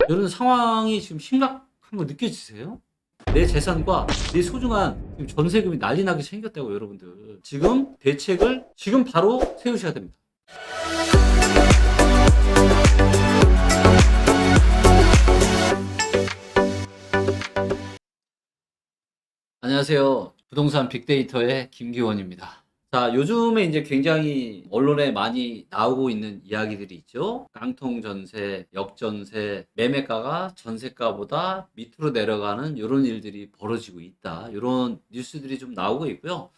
이런 상황이 지금 심각한 거 느껴지세요? 내 재산과 내 소중한 지금 전세금이 난리 나게 생겼다고 여러분들. 지금 대책을 지금 바로 세우셔야 됩니다. 안녕하세요. 부동산 빅데이터의 김기원입니다. 자, 요즘에 이제 굉장히 언론에 많이 나오고 있는 이야기들이 있죠. 깡통 전세, 역전세, 매매가가 전세가보다 밑으로 내려가는 이런 일들이 벌어지고 있다. 이런 뉴스들이 좀 나오고 있고요.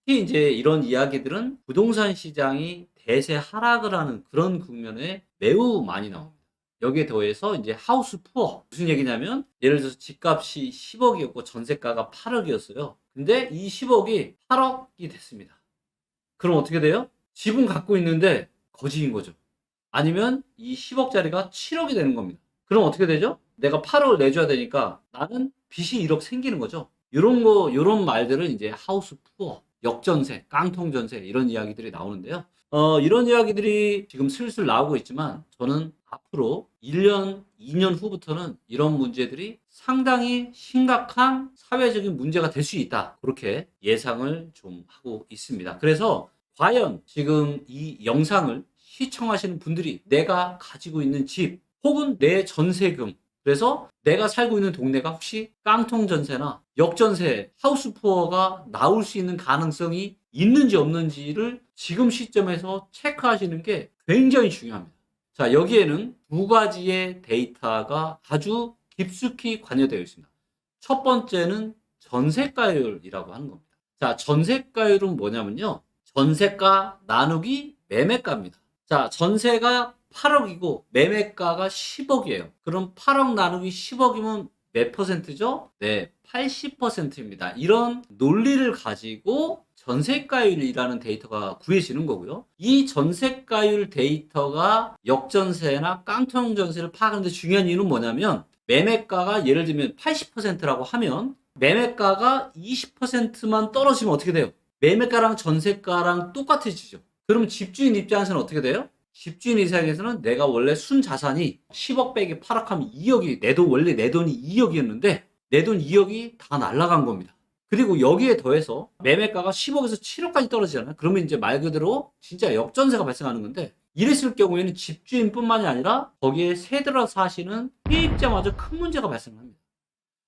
특히 이제 이런 이야기들은 부동산 시장이 대세 하락을 하는 그런 국면에 매우 많이 나옵니다. 여기에 더해서 이제 하우스 푸어. 무슨 얘기냐면 예를 들어서 집값이 10억이었고 전세가가 8억이었어요. 근데 이 10억이 8억이 됐습니다. 그럼 어떻게 돼요? 집은 갖고 있는데 거지인 거죠. 아니면 이 10억짜리가 7억이 되는 겁니다. 그럼 어떻게 되죠? 내가 8억을 내줘야 되니까 나는 빚이 1억 생기는 거죠. 요런 말들은 이제 하우스 푸어, 역전세, 깡통전세 이런 이야기들이 나오는데요. 이런 이야기들이 지금 슬슬 나오고 있지만 저는 앞으로 1년, 2년 후부터는 이런 문제들이 상당히 심각한 사회적인 문제가 될 수 있다. 그렇게 예상을 좀 하고 있습니다. 그래서 과연 지금 이 영상을 시청하시는 분들이 내가 가지고 있는 집 혹은 내 전세금, 그래서 내가 살고 있는 동네가 혹시 깡통 전세나 역전세, 하우스 푸어가 나올 수 있는 가능성이 있는지 없는지를 지금 시점에서 체크하시는 게 굉장히 중요합니다. 자, 여기에는 두 가지의 데이터가 아주 깊숙이 관여되어 있습니다. 첫 번째는 전세가율이라고 하는 겁니다. 자, 전세가율은 뭐냐면요. 전세가 나누기 매매가입니다. 자, 전세가 8억이고 매매가가 10억이에요. 그럼 8억 나누기 10억이면 몇 퍼센트죠? 네, 80%입니다. 이런 논리를 가지고 전세가율이라는 데이터가 구해지는 거고요. 이 전세가율 데이터가 역전세나 깡통 전세를 파악하는데 중요한 이유는 뭐냐면 매매가가 예를 들면 80%라고 하면 매매가가 20%만 떨어지면 어떻게 돼요? 매매가랑 전세가랑 똑같아지죠. 그럼 집주인 입장에서는 어떻게 돼요? 집주인 입장에서는 내가 원래 순자산이 10억 빼기 8억 하면 2억이 원래 내 돈이 2억이었는데 내 돈 2억이 다 날아간 겁니다. 그리고 여기에 더해서 매매가가 10억에서 7억까지 떨어지잖아요. 그러면 이제 말 그대로 진짜 역전세가 발생하는 건데 이랬을 경우에는 집주인뿐만이 아니라 거기에 세들어 사시는 세입자마저 큰 문제가 발생합니다.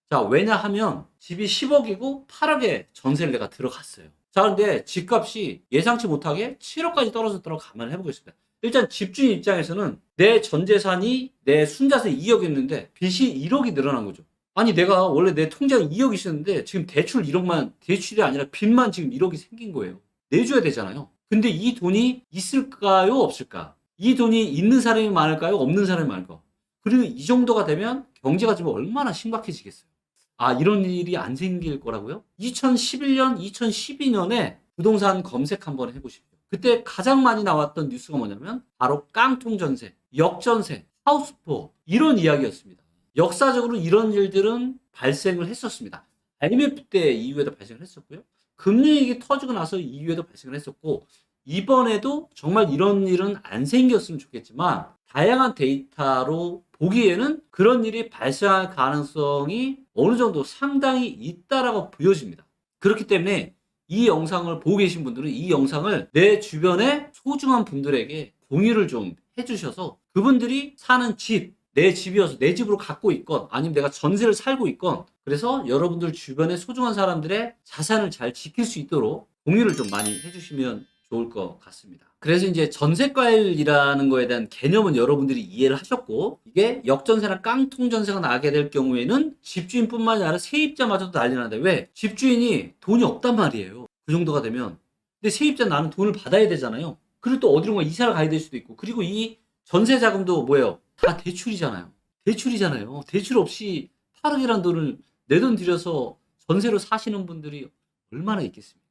자, 왜냐하면 집이 10억이고 8억에 전세를 내가 들어갔어요. 자, 근데 집값이 예상치 못하게 7억까지 떨어졌다고 감안을 해보겠습니다. 일단 집주인 입장에서는 내 전재산이 내 순자산 2억이었는데 빚이 1억이 늘어난 거죠. 아니, 내가 원래 내 통장에 2억이 있었는데 지금 대출 1억만, 대출이 아니라 빚만 지금 1억이 생긴 거예요. 내줘야 되잖아요. 근데 이 돈이 있을까요? 없을까? 이 돈이 있는 사람이 많을까요? 없는 사람이 많을까요? 그리고 이 정도가 되면 경제가 좀 얼마나 심각해지겠어요. 아, 이런 일이 안 생길 거라고요? 2011년, 2012년에 부동산 검색 한번 해보십시오. 그때 가장 많이 나왔던 뉴스가 뭐냐면 바로 깡통 전세, 역전세, 하우스포 이런 이야기였습니다. 역사적으로 이런 일들은 발생을 했었습니다. IMF 때 이후에도 발생을 했었고요. 금리위기 터지고 나서 이후에도 발생을 했었고 이번에도 정말 이런 일은 안 생겼으면 좋겠지만 다양한 데이터로 보기에는 그런 일이 발생할 가능성이 어느 정도 상당히 있다라고 보여집니다. 그렇기 때문에 이 영상을 보고 계신 분들은 이 영상을 내 주변의 소중한 분들에게 공유를 좀 해주셔서 그분들이 사는 집, 내 집이어서 내 집으로 갖고 있건 아니면 내가 전세를 살고 있건 그래서 여러분들 주변의 소중한 사람들의 자산을 잘 지킬 수 있도록 공유를 좀 많이 해주시면 좋을 것 같습니다. 그래서 이제 전세가율이라는 거에 대한 개념은 여러분들이 이해를 하셨고 이게 역전세나 깡통전세가 나게 될 경우에는 집주인뿐만이 아니라 세입자마저도 난리 난다. 왜? 집주인이 돈이 없단 말이에요. 그 정도가 되면. 근데 세입자 나는 돈을 받아야 되잖아요. 그리고 또 어디론가 이사를 가야 될 수도 있고 그리고 이 전세 자금도 뭐예요? 다 대출이잖아요. 대출이잖아요. 대출 없이 8억이라는 돈을 내 돈 들여서 전세로 사시는 분들이 얼마나 있겠습니까?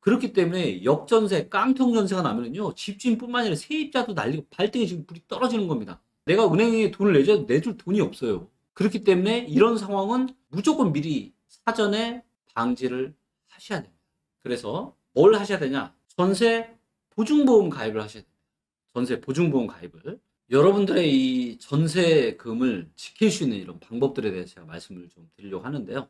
그렇기 때문에 역전세, 깡통전세가 나면은요, 집주인뿐만 아니라 세입자도 난리고 발등에 지금 불이 떨어지는 겁니다. 내가 은행에 돈을 내줄 돈이 없어요. 그렇기 때문에 이런 상황은 무조건 미리 사전에 방지를 하셔야 됩니다. 그래서 뭘 하셔야 되냐? 전세 보증보험 가입을 하셔야 됩니다. 전세 보증보험 가입을. 여러분들의 이 전세금을 지킬 수 있는 이런 방법들에 대해서 제가 말씀을 좀 드리려고 하는데요.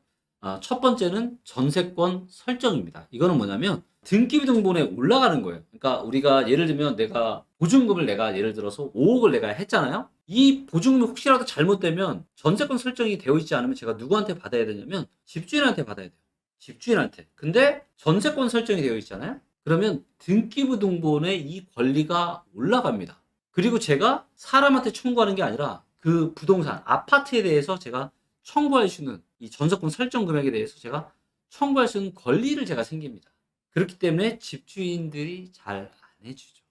첫 번째는 전세권 설정입니다. 이거는 뭐냐면 등기부 등본에 올라가는 거예요. 그러니까 우리가 예를 들면 내가 보증금을 내가 예를 들어서 5억을 내가 했잖아요. 이 보증금이 혹시라도 잘못되면 전세권 설정이 되어 있지 않으면 제가 누구한테 받아야 되냐면 집주인한테 받아야 돼요. 집주인한테. 근데 전세권 설정이 되어 있잖아요. 그러면 등기부 등본에 이 권리가 올라갑니다. 그리고 제가 사람한테 청구하는 게 아니라 그 부동산, 아파트에 대해서 제가 청구할 수 있는 이 전세권 설정 금액에 대해서 제가 청구할 수 있는 권리를 제가 생깁니다. 그렇기 때문에 집주인들이 잘 안 해주죠.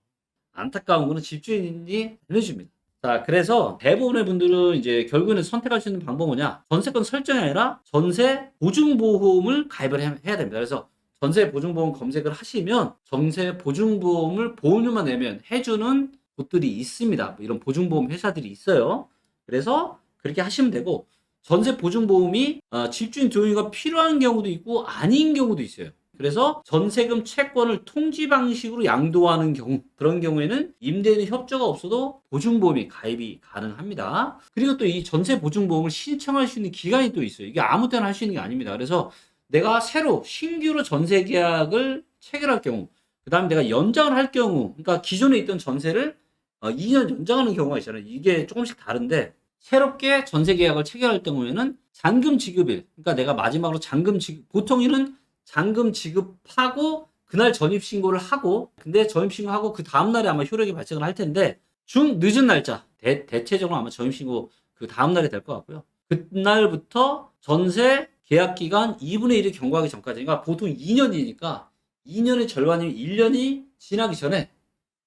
안타까운 거는 집주인이 안 해줍니다. 자, 그래서 대부분의 분들은 이제 결국에는 선택할 수 있는 방법은 뭐냐? 전세권 설정이 아니라 전세 보증보험을 가입을 해야 됩니다. 그래서 전세 보증보험 검색을 하시면 전세 보증보험을 보험료만 내면 해주는 곳들이 있습니다. 뭐 이런 보증보험 회사들이 있어요. 그래서 그렇게 하시면 되고 전세 보증보험이 집주인 동의가 필요한 경우도 있고 아닌 경우도 있어요. 그래서 전세금 채권을 통지 방식으로 양도하는 경우, 그런 경우에는 임대인의 협조가 없어도 보증보험이 가입이 가능합니다. 그리고 또 이 전세 보증보험을 신청할 수 있는 기간이 또 있어요. 이게 아무 때나 할 수 있는 게 아닙니다. 그래서 내가 새로 신규로 전세 계약을 체결할 경우, 그 다음에 내가 연장을 할 경우, 그러니까 기존에 있던 전세를 2년 연장하는 경우가 있잖아요. 이게 조금씩 다른데 새롭게 전세 계약을 체결할 경우에는 잔금 지급일, 그러니까 내가 마지막으로 잔금 지급, 보통 이는 잔금 지급하고 그날 전입 신고를 하고, 근데 전입 신고하고 그 다음 날에 아마 효력이 발생을 할 텐데 중 늦은 날짜, 대체적으로 아마 전입 신고 그 다음 날이 될 것 같고요. 그날부터 전세 계약 기간 2분의 1이 경과하기 전까지, 그러니까 보통 2년이니까 2년의 절반이면 1년이 지나기 전에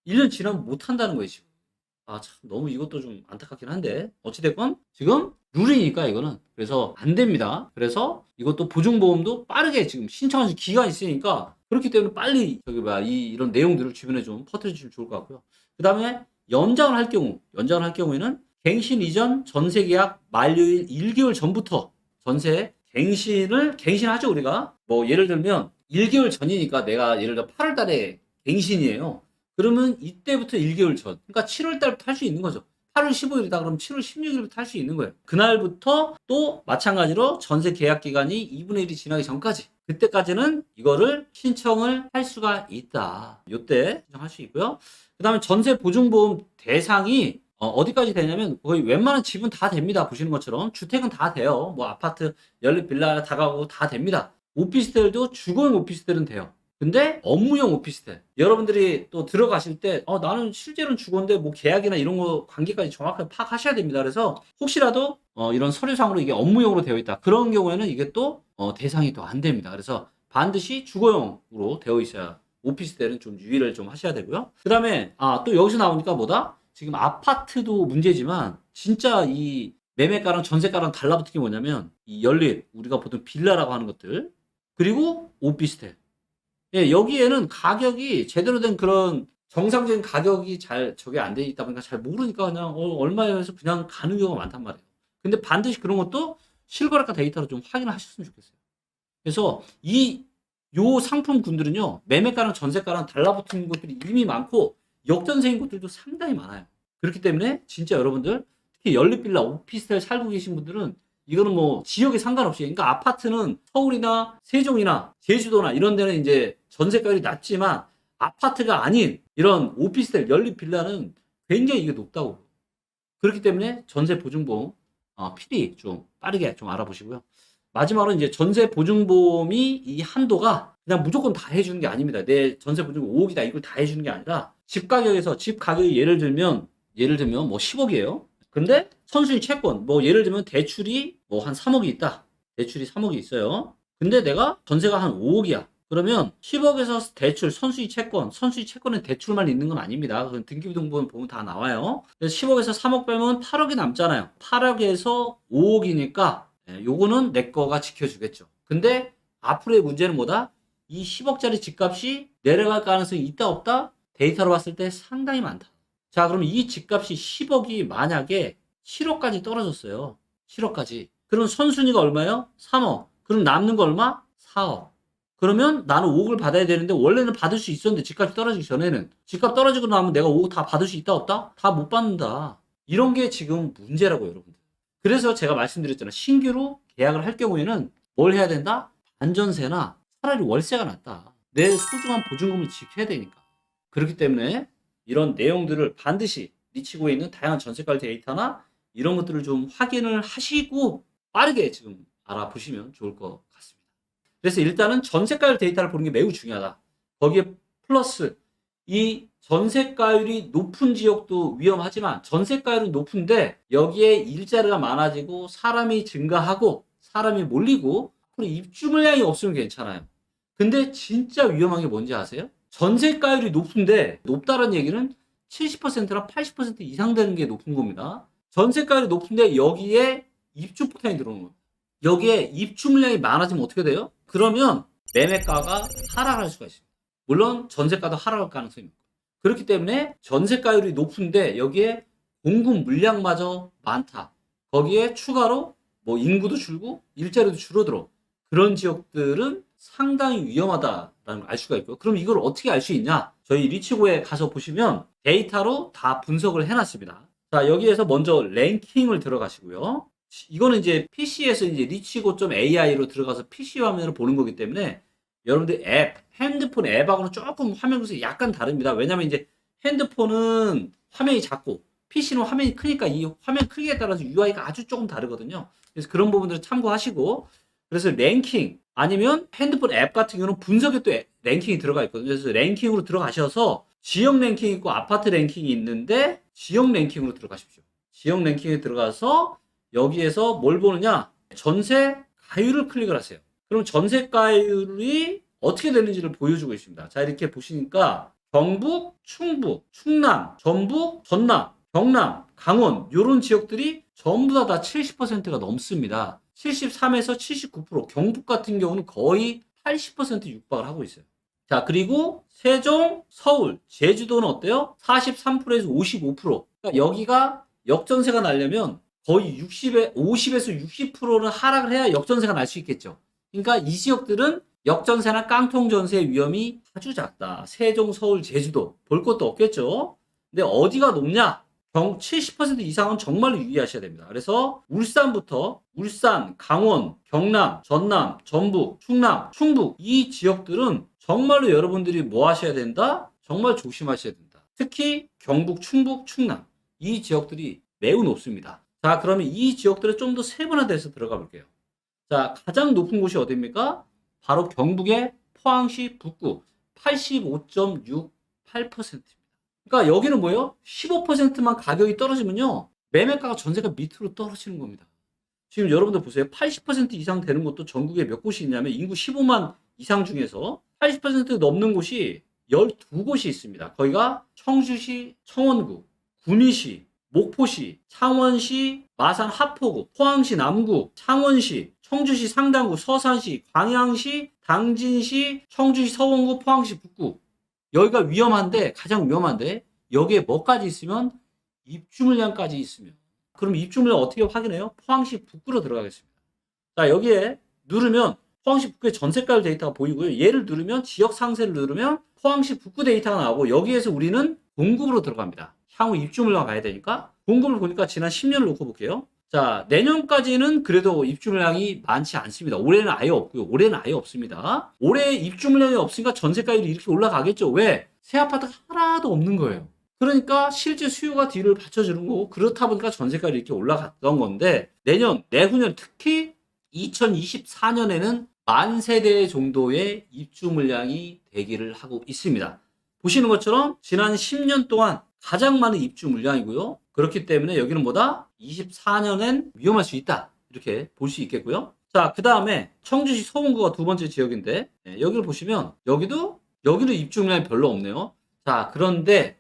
1년 지나면 못 한다는 거예요, 지금. 참, 너무 이것도 좀 안타깝긴 한데, 어찌됐건, 지금 룰이니까 이거는. 그래서 안 됩니다. 그래서 이것도 보증보험도 빠르게 지금 신청하실 기간이 있으니까, 그렇기 때문에 빨리, 이런 내용들을 주변에 좀 퍼뜨려주시면 좋을 것 같고요. 그 다음에 연장을 할 경우에는 갱신 이전 전세계약 만료일 1개월 전부터 전세 갱신하죠, 우리가. 뭐, 예를 들면, 1개월 전이니까 내가 예를 들어 8월 달에 갱신이에요. 그러면 이때부터 1개월 전, 그러니까 7월 달부터 할 수 있는 거죠. 8월 15일이다 그러면 7월 16일부터 할 수 있는 거예요. 그날부터 또 마찬가지로 전세 계약 기간이 2분의 1이 지나기 전까지, 그때까지는 이거를 신청을 할 수가 있다. 요때 신청할 수 있고요. 그 다음에 전세 보증보험 대상이 어디까지 되냐면 거의 웬만한 집은 다 됩니다. 보시는 것처럼 주택은 다 돼요. 뭐 아파트, 연립 빌라, 다가구 다 됩니다. 오피스텔도 주거용 오피스텔은 돼요. 근데 업무용 오피스텔, 여러분들이 또 들어가실 때 나는 실제로는 주거인데 뭐 계약이나 이런 거 관계까지 정확하게 파악하셔야 됩니다. 그래서 혹시라도 이런 서류상으로 이게 업무용으로 되어 있다, 그런 경우에는 이게 또 대상이 또 안 됩니다. 그래서 반드시 주거용으로 되어 있어야, 오피스텔은 좀 유의를 좀 하셔야 되고요. 그 다음에 또 여기서 나오니까 뭐다? 지금 아파트도 문제지만 진짜 이 매매가랑 전세가랑 달라붙은 게 뭐냐면 이 연립, 우리가 보통 빌라라고 하는 것들, 그리고 오피스텔. 예, 여기에는 가격이 제대로 된 그런 정상적인 가격이 잘 저게 안 돼 있다 보니까 잘 모르니까 그냥 얼마에 해서 그냥 가는 경우가 많단 말이에요. 근데 반드시 그런 것도 실거래가 데이터로 좀 확인을 하셨으면 좋겠어요. 그래서 요 상품군들은요, 매매가랑 전세가랑 달라붙은 것들이 이미 많고 역전세인 것들도 상당히 많아요. 그렇기 때문에 진짜 여러분들, 특히 연립빌라, 오피스텔 살고 계신 분들은 이거는 뭐 지역에 상관없이, 그러니까 아파트는 서울이나 세종이나 제주도나 이런 데는 이제 전세가율이 낮지만 아파트가 아닌 이런 오피스텔, 연립빌라는 굉장히 이게 높다고. 그렇기 때문에 전세 보증보험 필히 좀 빠르게 좀 알아보시고요. 마지막으로 이제 전세 보증보험이 이 한도가 그냥 무조건 다 해주는 게 아닙니다. 내 전세 보증금 5억이다 이걸 다 해주는 게 아니라 집 가격이 예를 들면 뭐 10억이에요. 근데 선순위 채권, 뭐 예를 들면 대출이 뭐 한 3억이 있다. 대출이 3억이 있어요. 근데 내가 전세가 한 5억이야. 그러면 10억에서 대출, 선순위 채권은 대출만 있는 건 아닙니다. 그건 등기부등본 보면 다 나와요. 그래서 10억에서 3억 빼면 8억이 남잖아요. 8억에서 5억이니까 요거는 내 거가 지켜주겠죠. 근데 앞으로의 문제는 뭐다? 이 10억짜리 집값이 내려갈 가능성이 있다 없다? 데이터로 봤을 때 상당히 많다. 자, 그럼 이 집값이 10억이 만약에 7억까지 떨어졌어요. 7억까지. 그럼 선순위가 얼마예요? 3억. 그럼 남는 거 얼마? 4억. 그러면 나는 5억을 받아야 되는데 원래는 받을 수 있었는데 집값이 떨어지기 전에는 집값 떨어지고 나면 내가 5억 다 받을 수 있다 없다? 다 못 받는다. 이런 게 지금 문제라고 여러분들. 그래서 제가 말씀드렸잖아요. 신규로 계약을 할 경우에는 뭘 해야 된다? 반전세나 차라리 월세가 낫다. 내 소중한 보증금을 지켜야 되니까. 그렇기 때문에 이런 내용들을 반드시 리치고에 있는 다양한 전세가율 데이터나 이런 것들을 좀 확인을 하시고 빠르게 지금 알아보시면 좋을 것 같습니다. 그래서 일단은 전세가율 데이터를 보는 게 매우 중요하다. 거기에 플러스 이 전세가율이 높은 지역도 위험하지만 전세가율은 높은데 여기에 일자리가 많아지고 사람이 증가하고 사람이 몰리고 앞으로 입주 물량이 없으면 괜찮아요. 근데 진짜 위험한 게 뭔지 아세요? 전세가율이 높은데 높다는 얘기는 70%나 80% 이상 되는 게 높은 겁니다. 전세가율이 높은데 여기에 입주 포텐이 들어오는 거예요. 여기에 입주 물량이 많아지면 어떻게 돼요? 그러면 매매가가 하락할 수가 있습니다. 물론 전세가도 하락할 가능성이 있고. 그렇기 때문에 전세가율이 높은데 여기에 공급 물량마저 많다. 거기에 추가로 뭐 인구도 줄고 일자리도 줄어들어. 그런 지역들은 상당히 위험하다라는 걸 알 수가 있고요. 그럼 이걸 어떻게 알 수 있냐? 저희 리치고에 가서 보시면 데이터로 다 분석을 해놨습니다. 자, 여기에서 먼저 랭킹을 들어가시고요. 이거는 이제 PC에서 이제 리치고.ai로 들어가서 PC 화면으로 보는 거기 때문에 여러분들 핸드폰 앱하고는 조금 화면 구성이 약간 다릅니다. 왜냐면 이제 핸드폰은 화면이 작고 PC는 화면이 크니까 이 화면 크기에 따라서 UI가 아주 조금 다르거든요. 그래서 그런 부분들을 참고하시고 그래서 랭킹 아니면 핸드폰 앱 같은 경우는 분석에 또 랭킹이 들어가 있거든요. 그래서 랭킹으로 들어가셔서 지역 랭킹이 있고 아파트 랭킹이 있는데 지역 랭킹으로 들어가십시오. 지역 랭킹에 들어가서 여기에서 뭘 보느냐? 전세가율을 클릭을 하세요. 그럼 전세가율이 어떻게 되는지를 보여주고 있습니다. 자, 이렇게 보시니까 경북, 충북, 충남, 전북, 전남, 경남, 강원 이런 지역들이 전부 다 70%가 넘습니다. 73에서 79%, 경북 같은 경우는 거의 80% 육박을 하고 있어요. 자, 그리고 세종, 서울, 제주도는 어때요? 43%에서 55%. 그러니까 여기가 역전세가 나려면 거의 50에서 60%는 하락을 해야 역전세가 날 수 있겠죠. 그러니까 이 지역들은 역전세나 깡통전세 위험이 아주 작다. 세종, 서울, 제주도 볼 것도 없겠죠. 근데 어디가 높냐? 70% 이상은 정말로 유의하셔야 됩니다. 그래서 울산부터 울산, 강원, 경남, 전남, 전북, 충남, 충북 이 지역들은 정말로 여러분들이 뭐 하셔야 된다? 정말 조심하셔야 된다. 특히 경북, 충북, 충남 이 지역들이 매우 높습니다. 자, 그러면 이 지역들을 좀 더 세분화돼서 들어가 볼게요. 자, 가장 높은 곳이 어디입니까? 바로 경북의 포항시 북구 85.68%입니다. 그러니까 여기는 뭐예요? 15%만 가격이 떨어지면요. 매매가가 전세가 밑으로 떨어지는 겁니다. 지금 여러분들 보세요. 80% 이상 되는 곳도 전국에 몇 곳이 있냐면 인구 15만 이상 중에서 80% 넘는 곳이 12곳이 있습니다. 거기가 청주시, 청원구, 구미시, 목포시, 창원시, 마산 하포구, 포항시 남구, 창원시, 청주시 상당구, 서산시, 광양시, 당진시, 청주시 서원구, 포항시 북구. 여기가 위험한데 가장 위험한데 여기에 뭐까지 있으면 입주 물량까지 있으면 그럼 입주 물량 어떻게 확인해요? 포항시 북구로 들어가겠습니다. 자, 여기에 누르면 포항시 북구의 전세가율 데이터가 보이고요. 얘를 누르면 지역 상세를 누르면 포항시 북구 데이터가 나오고 여기에서 우리는 공급으로 들어갑니다. 향후 입주 물량 봐야 되니까 공급을 보니까 지난 10년을 놓고 볼게요. 자, 내년까지는 그래도 입주 물량이 많지 않습니다. 올해는 아예 없고요. 올해는 아예 없습니다. 올해 입주 물량이 없으니까 전세가율이 이렇게 올라가겠죠. 왜? 새 아파트가 하나도 없는 거예요. 그러니까 실제 수요가 뒤를 받쳐주는 거고 그렇다 보니까 전세가율이 이렇게 올라갔던 건데 내년, 내후년 특히 2024년에는 만 세대 정도의 입주 물량이 대기를 하고 있습니다. 보시는 것처럼 지난 10년 동안 가장 많은 입주 물량이고요. 그렇기 때문에 여기는 뭐다? 24년엔 위험할 수 있다. 이렇게 볼 수 있겠고요. 자, 그 다음에 청주시 서원구가 두 번째 지역인데 여기를 보시면 여기는 입주 물량이 별로 없네요. 자, 그런데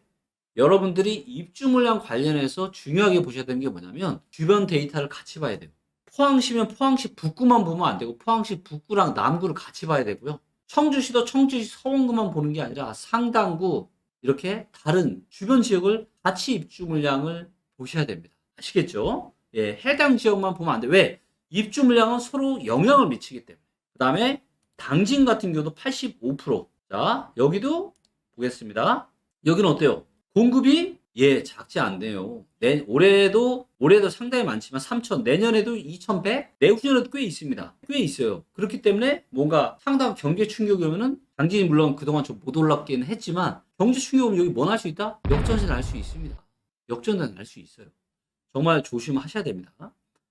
여러분들이 입주 물량 관련해서 중요하게 보셔야 되는 게 뭐냐면 주변 데이터를 같이 봐야 돼요. 포항시면 포항시 북구만 보면 안 되고 포항시 북구랑 남구를 같이 봐야 되고요. 청주시도 청주시 서원구만 보는 게 아니라 상당구 이렇게 다른 주변 지역을 같이 입주 물량을 보셔야 됩니다. 아시겠죠? 예, 해당 지역만 보면 안 돼. 왜? 입주 물량은 서로 영향을 미치기 때문에. 그 다음에 당진 같은 경우도 85%. 자, 여기도 보겠습니다. 여기는 어때요? 공급이 작지 않네요. 올해도 상당히 많지만 3천, 내년에도 2,100, 내후년에도 꽤 있습니다. 꽤 있어요. 그렇기 때문에 뭔가 상당한 경제 충격이 오면은 당진이 물론 그동안 좀 못 올랐긴 했지만 경제 충격이 오면 여기 뭐 날 수 있다? 역전세 날 수 있습니다. 역전세 날 수 있어요. 정말 조심하셔야 됩니다.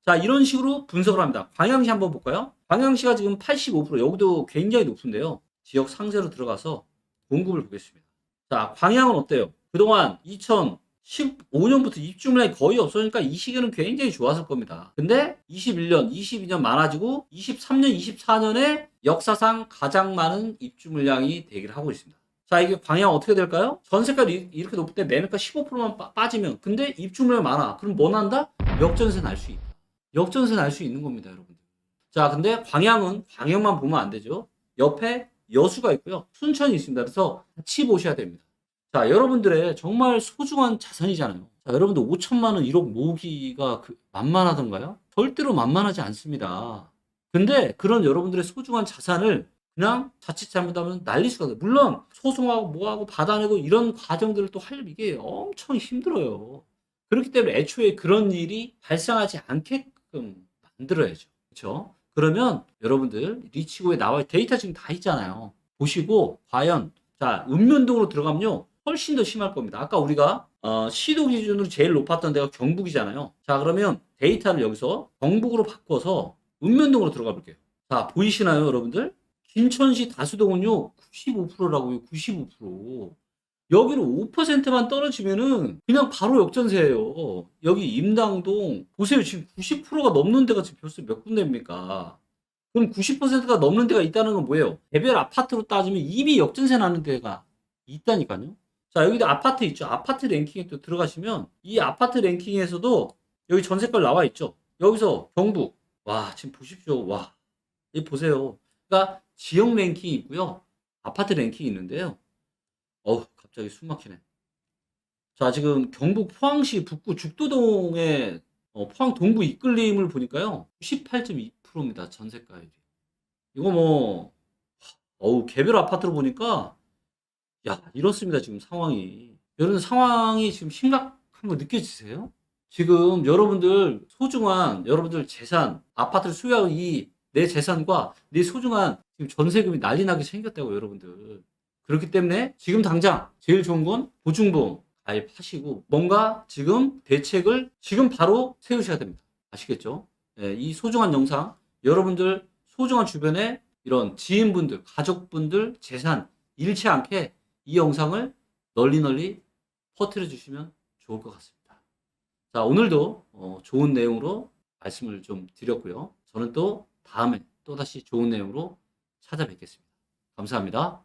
자, 이런 식으로 분석을 합니다. 광양시 한번 볼까요? 광양시가 지금 85%, 여기도 굉장히 높은데요. 지역 상세로 들어가서 공급을 보겠습니다. 자, 광양은 어때요? 그동안 2015년부터 입주 물량이 거의 없어지니까 이 시기는 굉장히 좋았을 겁니다. 근데 21년, 22년 많아지고 23년, 24년에 역사상 가장 많은 입주 물량이 대기를 하고 있습니다. 자, 이게 광양 어떻게 될까요? 전세가이 이렇게 높을 때 매매가 15%만 빠지면, 근데 입주 물량이 많아. 그럼 뭐 난다? 역전세 날 수 있다. 역전세 날 수 있는 겁니다, 여러분들. 자, 근데 광양만 보면 안 되죠. 옆에 여수가 있고요. 순천이 있습니다. 그래서 같이 보셔야 됩니다. 자, 여러분들의 정말 소중한 자산이잖아요. 자, 여러분들 5천만 원 1억 모으기가 만만하던가요? 절대로 만만하지 않습니다. 근데 그런 여러분들의 소중한 자산을 그냥 자칫 잘못하면 난리 수가 나요. 물론 소송하고 뭐하고 받아내고 이런 과정들을 또 하려면 이게 엄청 힘들어요. 그렇기 때문에 애초에 그런 일이 발생하지 않게끔 만들어야죠. 그렇죠? 그러면 여러분들 리치고에 나와 데이터 지금 다 있잖아요. 보시고 과연 자, 읍면동으로 들어가면요. 훨씬 더 심할 겁니다. 아까 우리가 시도 기준으로 제일 높았던 데가 경북이잖아요. 자, 그러면 데이터를 여기서 경북으로 바꿔서 읍면동으로 들어가 볼게요. 자, 보이시나요, 여러분들? 김천시 다수동은요. 95%라고요. 95%. 여기로 5%만 떨어지면은 그냥 바로 역전세예요. 여기 임당동 보세요. 지금 90%가 넘는 데가 지금 벌써 몇 군데입니까? 그럼 90%가 넘는 데가 있다는 건 뭐예요? 개별 아파트로 따지면 이미 역전세 나는 데가 있다니까요. 자, 여기도 아파트 있죠. 아파트 랭킹에 또 들어가시면 이 아파트 랭킹에서도 여기 전세가 나와 있죠. 여기서 경북. 와, 지금 보십시오. 와, 이 보세요. 그러니까 지역 랭킹이 있고요. 아파트 랭킹이 있는데요. 갑자기 숨 막히네. 자, 지금 경북 포항시 북구 죽도동의 포항 동구 이끌림을 보니까요. 98.2%입니다. 전세가율이. 이거 뭐 개별 아파트로 보니까 이렇습니다. 지금 상황이. 여러분 상황이 지금 심각한 거 느껴지세요? 지금 여러분들 소중한 여러분들 재산, 아파트를 소유하고 이 내 재산과 내 소중한 지금 전세금이 난리 나게 생겼다고 여러분들. 그렇기 때문에 지금 당장 제일 좋은 건 보증보험 가입하시고 뭔가 지금 대책을 지금 바로 세우셔야 됩니다. 아시겠죠? 네, 이 소중한 영상 여러분들 소중한 주변에 이런 지인분들, 가족분들 재산 잃지 않게 이 영상을 널리 퍼뜨려 주시면 좋을 것 같습니다. 자, 오늘도 좋은 내용으로 말씀을 좀 드렸고요. 저는 또 다음에 또다시 좋은 내용으로 찾아뵙겠습니다. 감사합니다.